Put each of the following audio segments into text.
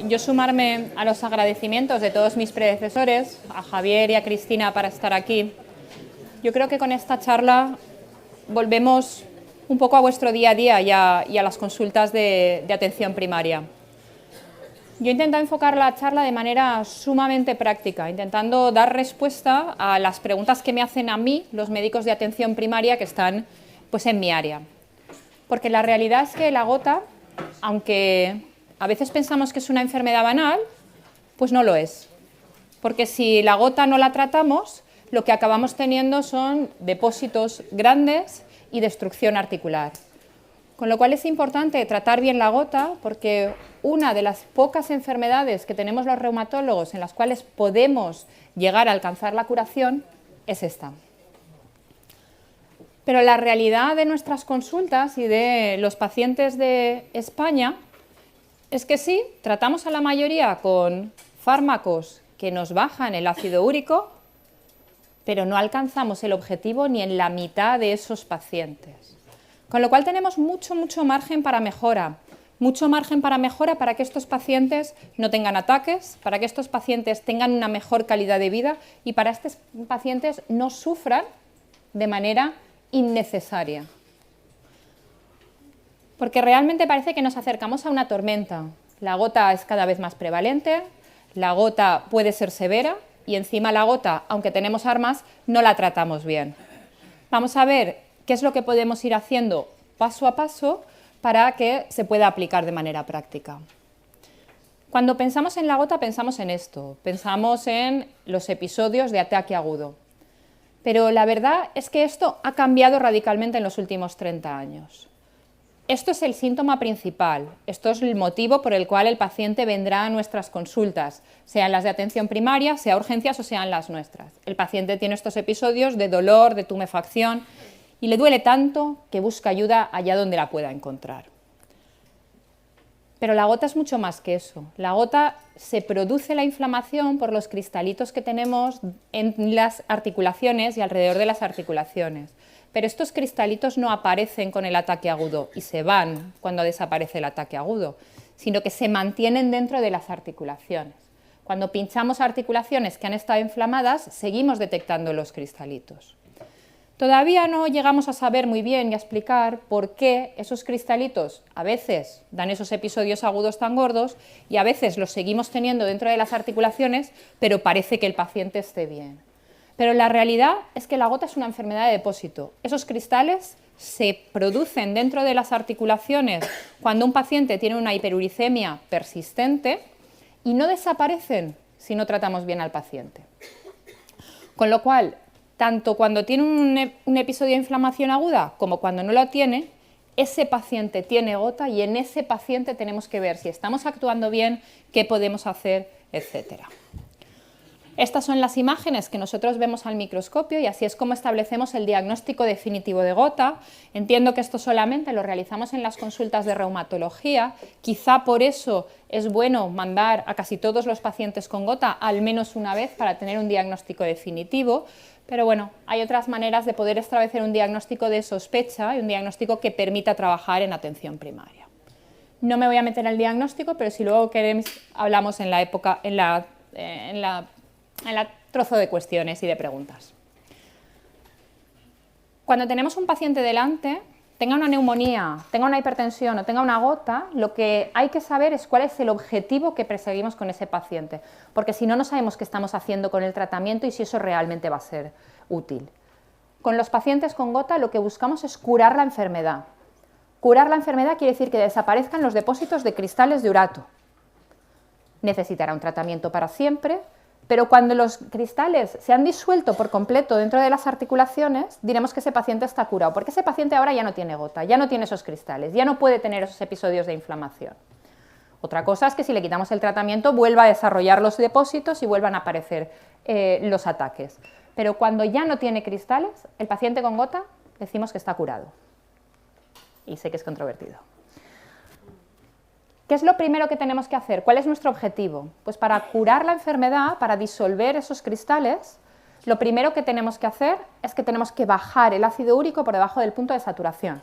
yo sumarme a los agradecimientos de todos mis predecesores, a Javier y a Cristina para estar aquí. Yo creo que con esta charla volvemos un poco a vuestro día a día y a las consultas de atención primaria. Yo he intentado enfocar la charla de manera sumamente práctica, intentando dar respuesta a las preguntas que me hacen a mí los médicos de atención primaria que están pues, en mi área. Porque la realidad es que la gota, aunque a veces pensamos que es una enfermedad banal, pues no lo es. Porque si la gota no la tratamos, lo que acabamos teniendo son depósitos grandes y destrucción articular. Con lo cual es importante tratar bien la gota porque una de las pocas enfermedades que tenemos los reumatólogos en las cuales podemos llegar a alcanzar la curación es esta. Pero la realidad de nuestras consultas y de los pacientes de España es que sí, tratamos a la mayoría con fármacos que nos bajan el ácido úrico, pero no alcanzamos el objetivo ni en la mitad de esos pacientes. Con lo cual tenemos mucho margen para mejora. Mucho margen para mejora para que estos pacientes no tengan ataques, para que estos pacientes tengan una mejor calidad de vida y para que estos pacientes no sufran de manera innecesaria. Porque realmente parece que nos acercamos a una tormenta. La gota es cada vez más prevalente, la gota puede ser severa y encima la gota, aunque tenemos armas, no la tratamos bien. Vamos a ver qué es lo que podemos ir haciendo paso a paso para que se pueda aplicar de manera práctica. Cuando pensamos en la gota pensamos en esto, pensamos en los episodios de ataque agudo. Pero la verdad es que esto ha cambiado radicalmente en los últimos 30 años. Esto es el síntoma principal, esto es el motivo por el cual el paciente vendrá a nuestras consultas, sean las de atención primaria, sea urgencias o sean las nuestras. El paciente tiene estos episodios de dolor, de tumefacción, y le duele tanto que busca ayuda allá donde la pueda encontrar. Pero la gota es mucho más que eso. La gota se produce la inflamación por los cristalitos que tenemos en las articulaciones y alrededor de las articulaciones. Pero estos cristalitos no aparecen con el ataque agudo y se van cuando desaparece el ataque agudo, sino que se mantienen dentro de las articulaciones. Cuando pinchamos articulaciones que han estado inflamadas, seguimos detectando los cristalitos. Todavía no llegamos a saber muy bien y a explicar por qué esos cristalitos a veces dan esos episodios agudos tan gordos y a veces los seguimos teniendo dentro de las articulaciones, pero parece que el paciente esté bien. Pero la realidad es que la gota es una enfermedad de depósito. Esos cristales se producen dentro de las articulaciones cuando un paciente tiene una hiperuricemia persistente y no desaparecen si no tratamos bien al paciente. Con lo cual, tanto cuando tiene un episodio de inflamación aguda como cuando no lo tiene, ese paciente tiene gota y en ese paciente tenemos que ver si estamos actuando bien, qué podemos hacer, etc. Estas son las imágenes que nosotros vemos al microscopio y así es como establecemos el diagnóstico definitivo de gota. Entiendo que esto solamente lo realizamos en las consultas de reumatología, quizá por eso es bueno mandar a casi todos los pacientes con gota al menos una vez para tener un diagnóstico definitivo, pero bueno, hay otras maneras de poder establecer un diagnóstico de sospecha y un diagnóstico que permita trabajar en atención primaria. No me voy a meter en el diagnóstico, pero si luego queremos hablamos en la trozo de cuestiones y de preguntas. Cuando tenemos un paciente delante, tenga una neumonía, tenga una hipertensión o tenga una gota, lo que hay que saber es cuál es el objetivo que perseguimos con ese paciente, porque si no, no sabemos qué estamos haciendo con el tratamiento y si eso realmente va a ser útil. Con los pacientes con gota lo que buscamos es curar la enfermedad. Curar la enfermedad quiere decir que desaparezcan los depósitos de cristales de urato. Necesitará un tratamiento para siempre, pero cuando los cristales se han disuelto por completo dentro de las articulaciones, diremos que ese paciente está curado, porque ese paciente ahora ya no tiene gota, ya no tiene esos cristales, ya no puede tener esos episodios de inflamación. Otra cosa es que si le quitamos el tratamiento vuelva a desarrollar los depósitos y vuelvan a aparecer los ataques. Pero cuando ya no tiene cristales, el paciente con gota decimos que está curado. Y sé que es controvertido. ¿Qué es lo primero que tenemos que hacer? ¿Cuál es nuestro objetivo? Pues para curar la enfermedad, para disolver esos cristales, lo primero que tenemos que hacer es que tenemos que bajar el ácido úrico por debajo del punto de saturación.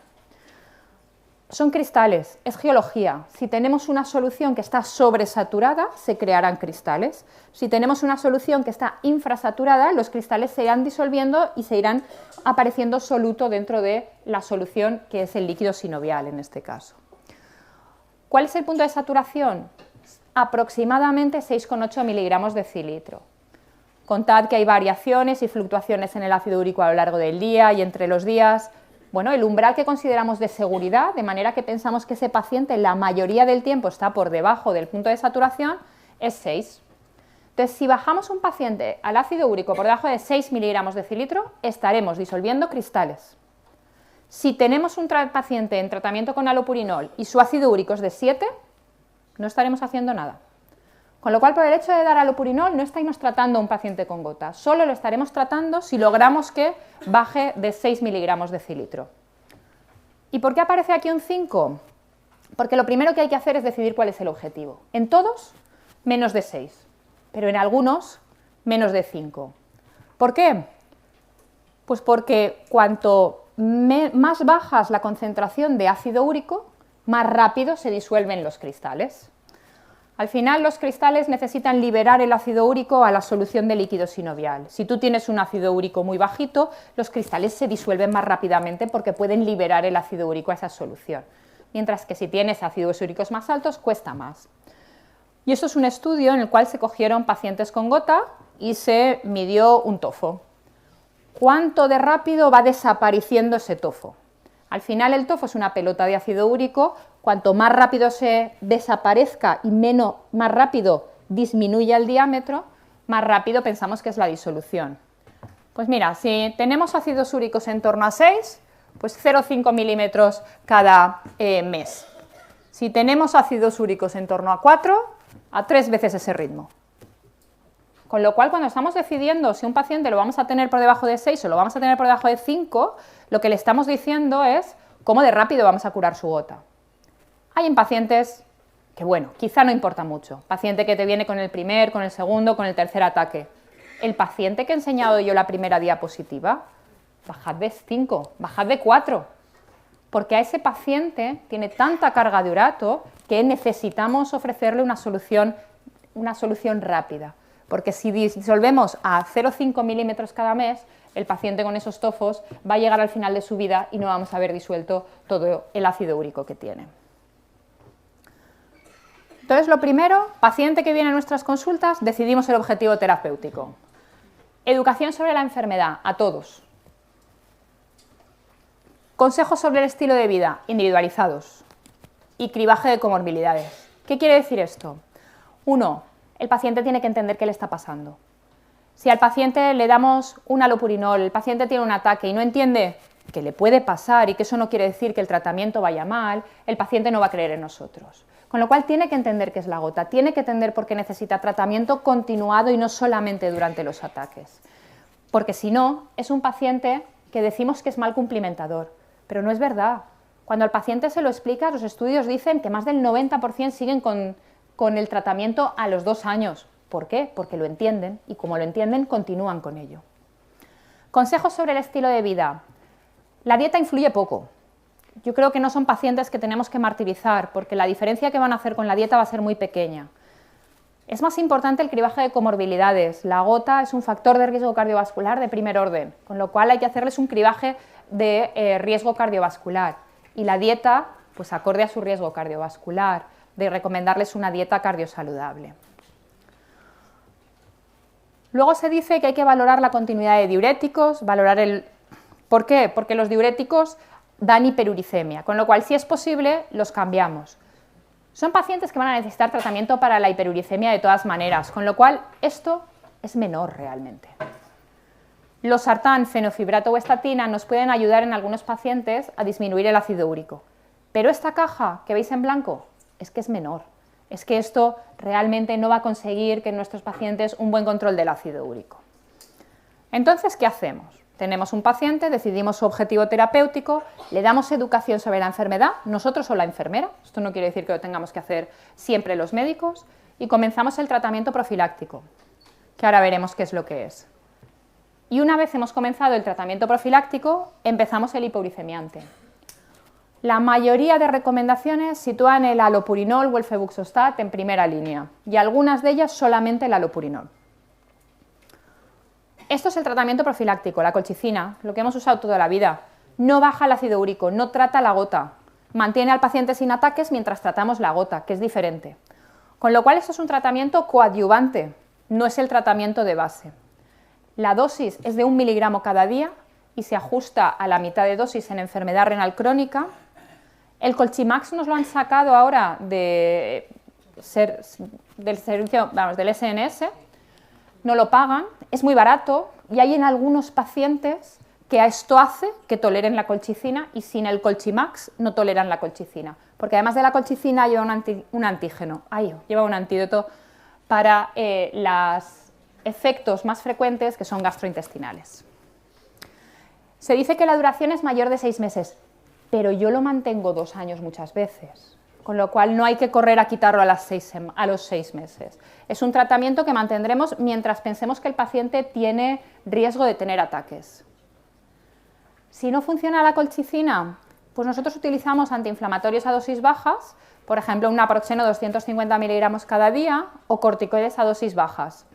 Son cristales, es geología. Si tenemos una solución que está sobresaturada, se crearán cristales. Si tenemos una solución que está infrasaturada, los cristales se irán disolviendo y se irán apareciendo soluto dentro de la solución, que es el líquido sinovial en este caso. ¿Cuál es el punto de saturación? Aproximadamente 6,8 miligramos de cilitro. Contad que hay variaciones y fluctuaciones en el ácido úrico a lo largo del día y entre los días. Bueno, el umbral que consideramos de seguridad, de manera que pensamos que ese paciente la mayoría del tiempo está por debajo del punto de saturación, es 6. Entonces, si bajamos un paciente al ácido úrico por debajo de 6 miligramos de cilitro, estaremos disolviendo cristales. Si tenemos un paciente en tratamiento con alopurinol y su ácido úrico es de 7, no estaremos haciendo nada. Con lo cual, por el hecho de dar alopurinol, no estaremos tratando a un paciente con gota, solo lo estaremos tratando si logramos que baje de 6 miligramos de cilitro. ¿Y por qué aparece aquí un 5? Porque lo primero que hay que hacer es decidir cuál es el objetivo. En todos, menos de 6, pero en algunos, menos de 5. ¿Por qué? Pues porque cuanto más baja es la concentración de ácido úrico, más rápido se disuelven los cristales. Al final, los cristales necesitan liberar el ácido úrico a la solución de líquido sinovial. Si tú tienes un ácido úrico muy bajito, los cristales se disuelven más rápidamente porque pueden liberar el ácido úrico a esa solución. Mientras que si tienes ácidos úricos más altos, cuesta más. Y eso es un estudio en el cual se cogieron pacientes con gota y se midió un tofo. ¿Cuánto de rápido va desapareciendo ese tofo? Al final, el tofo es una pelota de ácido úrico. Cuanto más rápido se desaparezca y más rápido disminuya el diámetro, más rápido pensamos que es la disolución. Pues mira, si tenemos ácidos úricos en torno a 6, pues 0,5 milímetros cada mes. Si tenemos ácidos úricos en torno a 4, a 3 veces ese ritmo. Con lo cual, cuando estamos decidiendo si un paciente lo vamos a tener por debajo de 6 o lo vamos a tener por debajo de 5, lo que le estamos diciendo es cómo de rápido vamos a curar su gota. Hay en pacientes que, bueno, quizá no importa mucho. Paciente que te viene con el primer, con el segundo, con el tercer ataque. El paciente que he enseñado yo la primera diapositiva, bajad de 5, bajad de 4. Porque a ese paciente tiene tanta carga de urato que necesitamos ofrecerle una solución rápida. Porque si disolvemos a 0,5 milímetros cada mes, el paciente con esos tofos va a llegar al final de su vida y no vamos a haber disuelto todo el ácido úrico que tiene. Entonces, lo primero, paciente que viene a nuestras consultas, decidimos el objetivo terapéutico. Educación sobre la enfermedad, a todos. Consejos sobre el estilo de vida, individualizados. Y cribaje de comorbilidades. ¿Qué quiere decir esto? 1. El paciente tiene que entender qué le está pasando. Si al paciente le damos un alopurinol, el paciente tiene un ataque y no entiende que le puede pasar y que eso no quiere decir que el tratamiento vaya mal, el paciente no va a creer en nosotros. Con lo cual tiene que entender qué es la gota, tiene que entender por qué necesita tratamiento continuado y no solamente durante los ataques. Porque si no, es un paciente que decimos que es mal cumplimentador, pero no es verdad. Cuando al paciente se lo explica, los estudios dicen que más del 90% siguen con el tratamiento a los 2 años. ¿Por qué? Porque lo entienden y como lo entienden, continúan con ello. Consejos sobre el estilo de vida. La dieta influye poco. Yo creo que no son pacientes que tenemos que martirizar, porque la diferencia que van a hacer con la dieta va a ser muy pequeña. Es más importante el cribaje de comorbilidades. La gota es un factor de riesgo cardiovascular de primer orden, con lo cual hay que hacerles un cribaje de riesgo cardiovascular. Y la dieta, pues acorde a su riesgo cardiovascular, de recomendarles una dieta cardiosaludable. Luego se dice que hay que valorar la continuidad de diuréticos, ¿Por qué? Porque los diuréticos dan hiperuricemia, con lo cual, si es posible, los cambiamos. Son pacientes que van a necesitar tratamiento para la hiperuricemia de todas maneras, con lo cual esto es menor realmente. Los sartán, fenofibrato o estatina nos pueden ayudar en algunos pacientes a disminuir el ácido úrico, pero esta caja que veis en blanco es que es menor. Es que esto realmente no va a conseguir que en nuestros pacientes un buen control del ácido úrico. Entonces, ¿qué hacemos? Tenemos un paciente, decidimos su objetivo terapéutico, le damos educación sobre la enfermedad, nosotros o la enfermera, esto no quiere decir que lo tengamos que hacer siempre los médicos, y comenzamos el tratamiento profiláctico, que ahora veremos qué es lo que es. Y una vez hemos comenzado el tratamiento profiláctico, empezamos el hipouricemiante. La mayoría de recomendaciones sitúan el allopurinol o el febuxostat en primera línea, y algunas de ellas solamente el allopurinol. Esto es el tratamiento profiláctico, la colchicina, lo que hemos usado toda la vida. No baja el ácido úrico, no trata la gota, mantiene al paciente sin ataques mientras tratamos la gota, que es diferente. Con lo cual, esto es un tratamiento coadyuvante, no es el tratamiento de base. La dosis es de 1 miligramo cada día y se ajusta a la mitad de dosis en enfermedad renal crónica. El Colchimax nos lo han sacado ahora del servicio, del SNS, no lo pagan, es muy barato y hay en algunos pacientes que esto hace que toleren la colchicina y sin el Colchimax no toleran la colchicina, porque además de la colchicina lleva un antígeno, lleva un antídoto para los efectos más frecuentes que son gastrointestinales. Se dice que la duración es mayor de 6 meses, pero yo lo mantengo 2 años muchas veces, con lo cual no hay que correr a quitarlo a los 6 meses. Es un tratamiento que mantendremos mientras pensemos que el paciente tiene riesgo de tener ataques. Si no funciona la colchicina, pues nosotros utilizamos antiinflamatorios a dosis bajas, por ejemplo un naproxeno 250 miligramos cada día o corticoides a dosis bajas.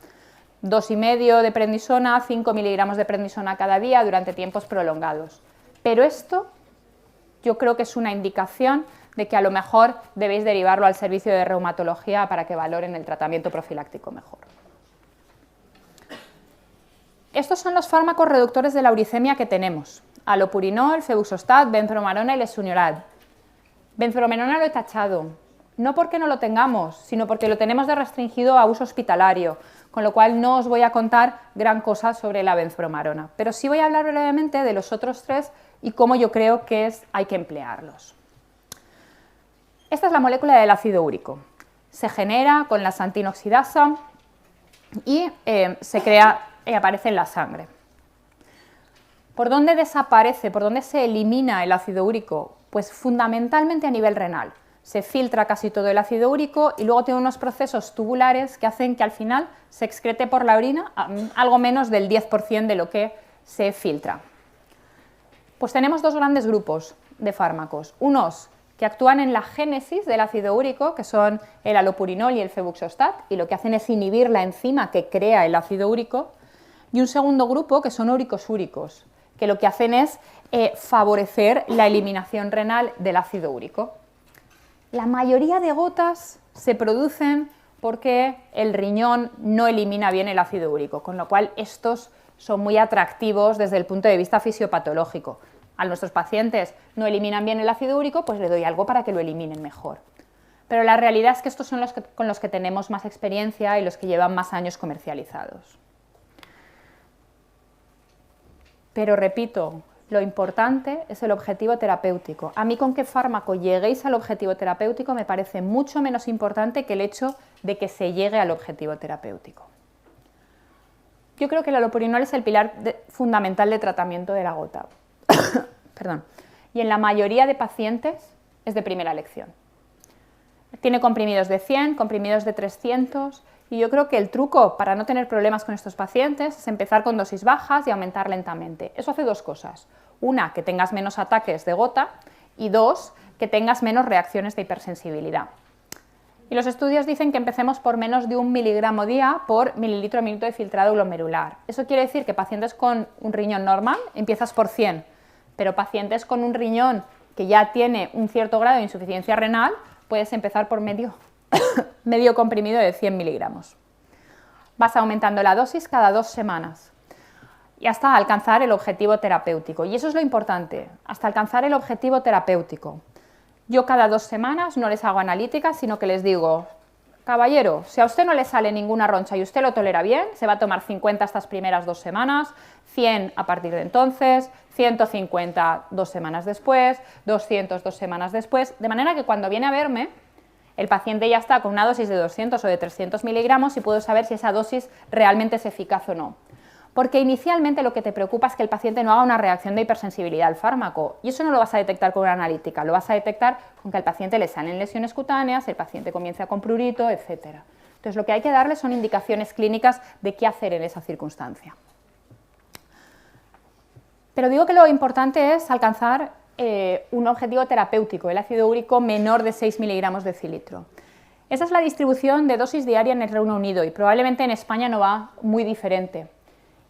2,5 de prednisona, 5 miligramos de prednisona cada día durante tiempos prolongados. Pero esto yo creo que es una indicación de que a lo mejor debéis derivarlo al servicio de reumatología para que valoren el tratamiento profiláctico mejor. Estos son los fármacos reductores de la uricemia que tenemos: allopurinol, febuxostat, benzbromarona y lesuniorad. Benzbromarona lo he tachado, no porque no lo tengamos, sino porque lo tenemos de restringido a uso hospitalario, con lo cual no os voy a contar gran cosa sobre la benzbromarona, pero sí voy a hablar brevemente de los otros 3 y cómo yo creo que hay que emplearlos. Esta es la molécula del ácido úrico. Se genera con la xantinoxidasa y se crea y aparece en la sangre. ¿Por dónde desaparece, por dónde se elimina el ácido úrico? Pues fundamentalmente a nivel renal. Se filtra casi todo el ácido úrico y luego tiene unos procesos tubulares que hacen que al final se excrete por la orina algo menos del 10% de lo que se filtra. Pues tenemos 2 grandes grupos de fármacos, unos que actúan en la génesis del ácido úrico, que son el allopurinol y el febuxostat, y lo que hacen es inhibir la enzima que crea el ácido úrico, y un segundo grupo que son úricos úricos, que lo que hacen es favorecer la eliminación renal del ácido úrico. La mayoría de gotas se producen porque el riñón no elimina bien el ácido úrico, con lo cual estos son muy atractivos desde el punto de vista fisiopatológico. A nuestros pacientes no eliminan bien el ácido úrico, pues le doy algo para que lo eliminen mejor. Pero la realidad es que estos son con los que tenemos más experiencia y los que llevan más años comercializados. Pero repito, lo importante es el objetivo terapéutico. A mí con qué fármaco lleguéis al objetivo terapéutico me parece mucho menos importante que el hecho de que se llegue al objetivo terapéutico. Yo creo que el allopurinol es el pilar fundamental de tratamiento de la gota. Perdón. Y en la mayoría de pacientes es de primera elección. Tiene comprimidos de 100, comprimidos de 300, y yo creo que el truco para no tener problemas con estos pacientes es empezar con dosis bajas y aumentar lentamente. Eso hace 2 cosas. Una, que tengas menos ataques de gota, y 2, que tengas menos reacciones de hipersensibilidad. Y los estudios dicen que empecemos por menos de 1 miligramo día por mililitro minuto de filtrado glomerular. Eso quiere decir que pacientes con un riñón normal empiezas por 100, pero pacientes con un riñón que ya tiene un cierto grado de insuficiencia renal, puedes empezar por medio comprimido de 100 miligramos. Vas aumentando la dosis cada 2 semanas y hasta alcanzar el objetivo terapéutico. Y eso es lo importante, hasta alcanzar el objetivo terapéutico. Yo cada 2 semanas no les hago analíticas, sino que les digo: caballero, si a usted no le sale ninguna roncha y usted lo tolera bien, se va a tomar 50 estas primeras 2 semanas, 100 a partir de entonces, 150 2 semanas después, 200 2 semanas después, de manera que cuando viene a verme, el paciente ya está con una dosis de 200 o de 300 miligramos y puedo saber si esa dosis realmente es eficaz o no. Porque inicialmente lo que te preocupa es que el paciente no haga una reacción de hipersensibilidad al fármaco, y eso no lo vas a detectar con una analítica, lo vas a detectar con que al paciente le salen lesiones cutáneas, el paciente comienza con prurito, etc. Entonces lo que hay que darle son indicaciones clínicas de qué hacer en esa circunstancia. Pero digo que lo importante es alcanzar un objetivo terapéutico, el ácido úrico menor de 6 miligramos decilitro. Esa es la distribución de dosis diaria en el Reino Unido y probablemente en España no va muy diferente.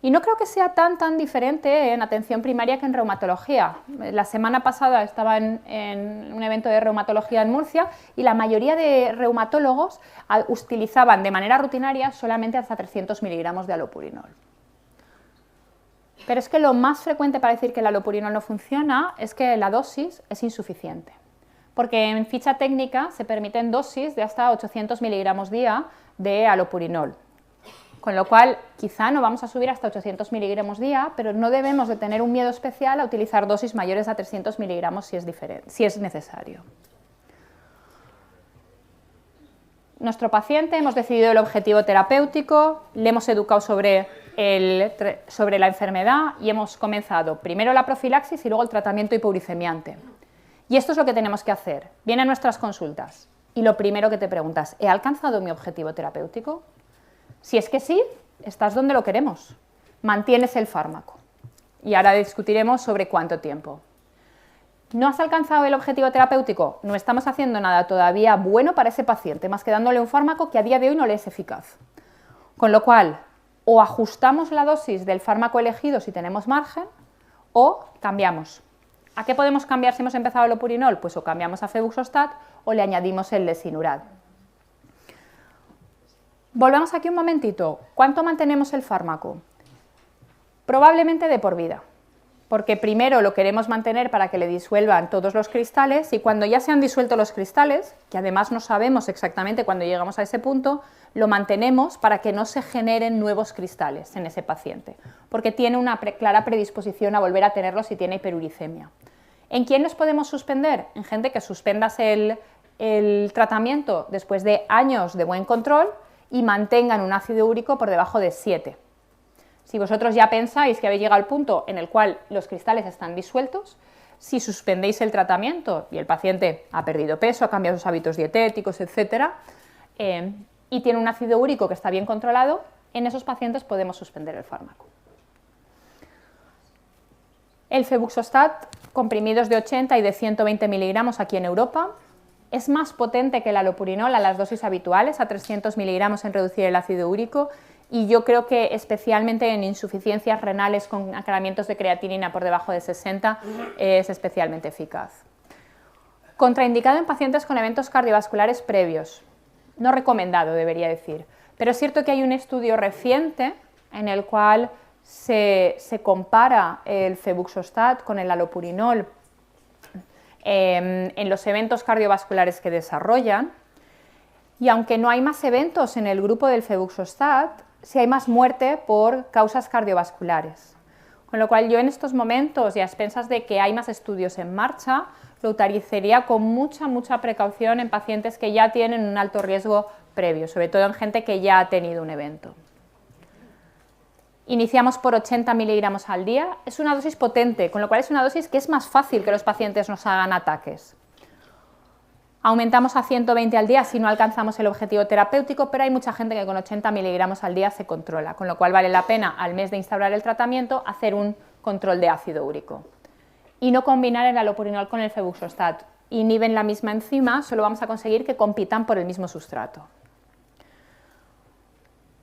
Y no creo que sea tan diferente en atención primaria que en reumatología. La semana pasada estaba en un evento de reumatología en Murcia y la mayoría de reumatólogos utilizaban de manera rutinaria solamente hasta 300 miligramos de alopurinol. Pero es que lo más frecuente para decir que el alopurinol no funciona es que la dosis es insuficiente. Porque en ficha técnica se permiten dosis de hasta 800 miligramos día de alopurinol. Con lo cual, quizá no vamos a subir hasta 800 miligramos día, pero no debemos de tener un miedo especial a utilizar dosis mayores a 300 miligramos si es necesario. Nuestro paciente, hemos decidido el objetivo terapéutico, le hemos educado sobre la enfermedad y hemos comenzado primero la profilaxis y luego el tratamiento hipouricemiante. Y esto es lo que tenemos que hacer. Vienen nuestras consultas y lo primero que te preguntas, ¿he alcanzado mi objetivo terapéutico? Si es que sí, estás donde lo queremos. Mantienes el fármaco. Y ahora discutiremos sobre cuánto tiempo. ¿No has alcanzado el objetivo terapéutico? No estamos haciendo nada todavía bueno para ese paciente, más que dándole un fármaco que a día de hoy no le es eficaz. Con lo cual, o ajustamos la dosis del fármaco elegido si tenemos margen, o cambiamos. ¿A qué podemos cambiar si hemos empezado el alopurinol? Pues o cambiamos a febuxostat o le añadimos el lesinurad. Volvamos aquí un momentito. ¿Cuánto mantenemos el fármaco? Probablemente de por vida, porque primero lo queremos mantener para que le disuelvan todos los cristales y cuando ya se han disuelto los cristales, que además no sabemos exactamente cuándo llegamos a ese punto, lo mantenemos para que no se generen nuevos cristales en ese paciente, porque tiene una clara predisposición a volver a tenerlos si tiene hiperuricemia. ¿En quién los podemos suspender? En gente que suspendas el tratamiento después de años de buen control y mantengan un ácido úrico por debajo de 7. Si vosotros ya pensáis que habéis llegado al punto en el cual los cristales están disueltos, si suspendéis el tratamiento y el paciente ha perdido peso, ha cambiado sus hábitos dietéticos, etc., y tiene un ácido úrico que está bien controlado, en esos pacientes podemos suspender el fármaco. El febuxostat, comprimidos de 80 y de 120 miligramos aquí en Europa, es más potente que el alopurinol a las dosis habituales, a 300 miligramos en reducir el ácido úrico, y yo creo que especialmente en insuficiencias renales con aclaramientos de creatinina por debajo de 60 es especialmente eficaz. Contraindicado en pacientes con eventos cardiovasculares previos, no recomendado debería decir, pero es cierto que hay un estudio reciente en el cual se compara el febuxostat con el alopurinol en los eventos cardiovasculares que desarrollan, y aunque no hay más eventos en el grupo del febuxostat, sí hay más muerte por causas cardiovasculares. Con lo cual yo en estos momentos y a expensas de que hay más estudios en marcha, lo utilizaría con mucha precaución en pacientes que ya tienen un alto riesgo previo, sobre todo en gente que ya ha tenido un evento. Iniciamos por 80 miligramos al día, es una dosis potente, con lo cual es una dosis que es más fácil que los pacientes nos hagan ataques. Aumentamos a 120 al día si no alcanzamos el objetivo terapéutico, pero hay mucha gente que con 80 miligramos al día se controla, con lo cual vale la pena al mes de instaurar el tratamiento hacer un control de ácido úrico. Y no combinar el alopurinol con el febuxostat. Inhiben la misma enzima, solo vamos a conseguir que compitan por el mismo sustrato.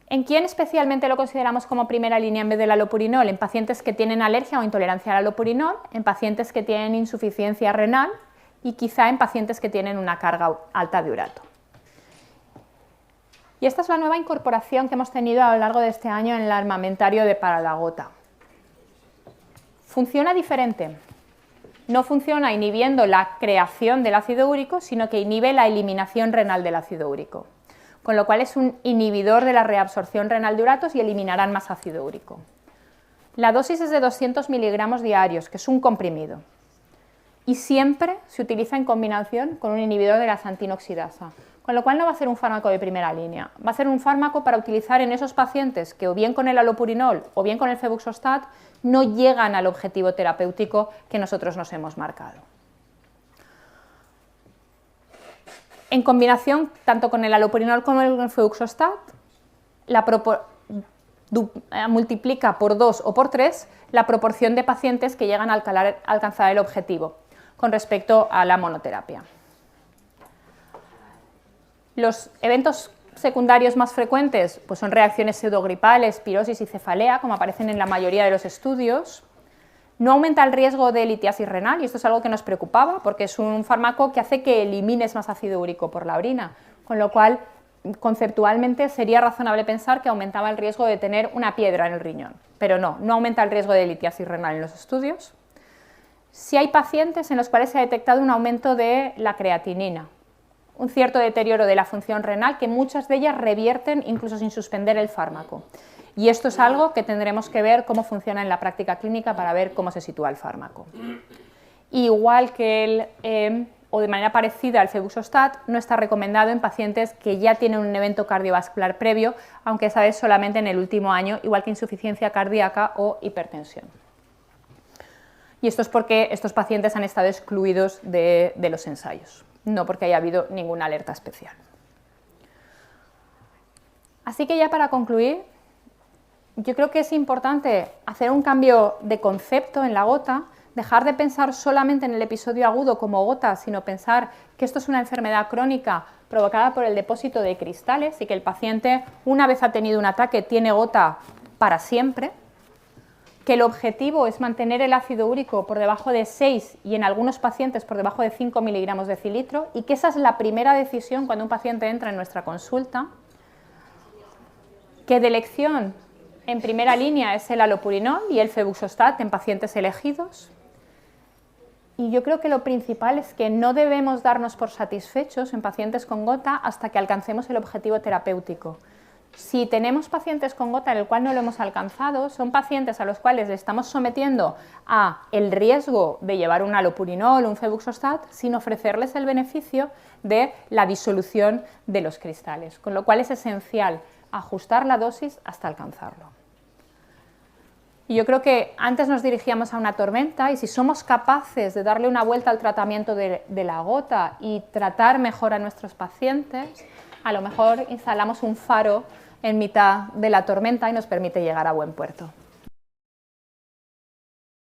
¿En quién especialmente lo consideramos como primera línea en vez del alopurinol? En pacientes que tienen alergia o intolerancia al alopurinol, en pacientes que tienen insuficiencia renal y quizá en pacientes que tienen una carga alta de urato. Y esta es la nueva incorporación que hemos tenido a lo largo de este año en el armamentario para la gota. Funciona diferente. No funciona inhibiendo la creación del ácido úrico, sino que inhibe la eliminación renal del ácido úrico, con lo cual es un inhibidor de la reabsorción renal de uratos y eliminarán más ácido úrico. La dosis es de 200 miligramos diarios, que es un comprimido, y siempre se utiliza en combinación con un inhibidor de la xantina oxidasa, con lo cual no va a ser un fármaco de primera línea, va a ser un fármaco para utilizar en esos pacientes que o bien con el alopurinol o bien con el febuxostat no llegan al objetivo terapéutico que nosotros nos hemos marcado. En combinación, tanto con el alopurinol como el febuxostat, multiplica por 2 o por 3 la proporción de pacientes que llegan a alcanzar el objetivo. con respecto a la monoterapia. Los eventos secundarios más frecuentes pues son reacciones pseudogripales, pirosis y cefalea, como aparecen en la mayoría de los estudios. No aumenta el riesgo de litiasis renal, y esto es algo que nos preocupaba, porque es un fármaco que hace que elimines más ácido úrico por la orina, con lo cual, conceptualmente, sería razonable pensar que aumentaba el riesgo de tener una piedra en el riñón, pero no aumenta el riesgo de litiasis renal en los estudios. Sí hay pacientes en los cuales se ha detectado un aumento de la creatinina, un cierto deterioro de la función renal, que muchas de ellas revierten incluso sin suspender el fármaco. Y esto es algo que tendremos que ver cómo funciona en la práctica clínica para ver cómo se sitúa el fármaco. Igual que o de manera parecida al febuxostat, no está recomendado en pacientes que ya tienen un evento cardiovascular previo, aunque esa vez solamente en el último año, igual que insuficiencia cardíaca o hipertensión. Y esto es porque estos pacientes han estado excluidos de los ensayos, no porque haya habido ninguna alerta especial. Así que ya para concluir, yo creo que es importante hacer un cambio de concepto en la gota, dejar de pensar solamente en el episodio agudo como gota, sino pensar que esto es una enfermedad crónica provocada por el depósito de cristales y que el paciente, una vez ha tenido un ataque, tiene gota para siempre, que el objetivo es mantener el ácido úrico por debajo de 6 y en algunos pacientes por debajo de 5 miligramos de decilitro, y que esa es la primera decisión cuando un paciente entra en nuestra consulta, que de elección en primera línea es el allopurinol y el febuxostat en pacientes elegidos. Y yo creo que lo principal es que no debemos darnos por satisfechos en pacientes con gota hasta que alcancemos el objetivo terapéutico. Si tenemos pacientes con gota en el cual no lo hemos alcanzado, son pacientes a los cuales le estamos sometiendo a el riesgo de llevar un allopurinol o un febuxostat sin ofrecerles el beneficio de la disolución de los cristales, con lo cual es esencial ajustar la dosis hasta alcanzarlo. Y yo creo que antes nos dirigíamos a una tormenta, y si somos capaces de darle una vuelta al tratamiento de la gota y tratar mejor a nuestros pacientes, a lo mejor instalamos un faro en mitad de la tormenta y nos permite llegar a buen puerto.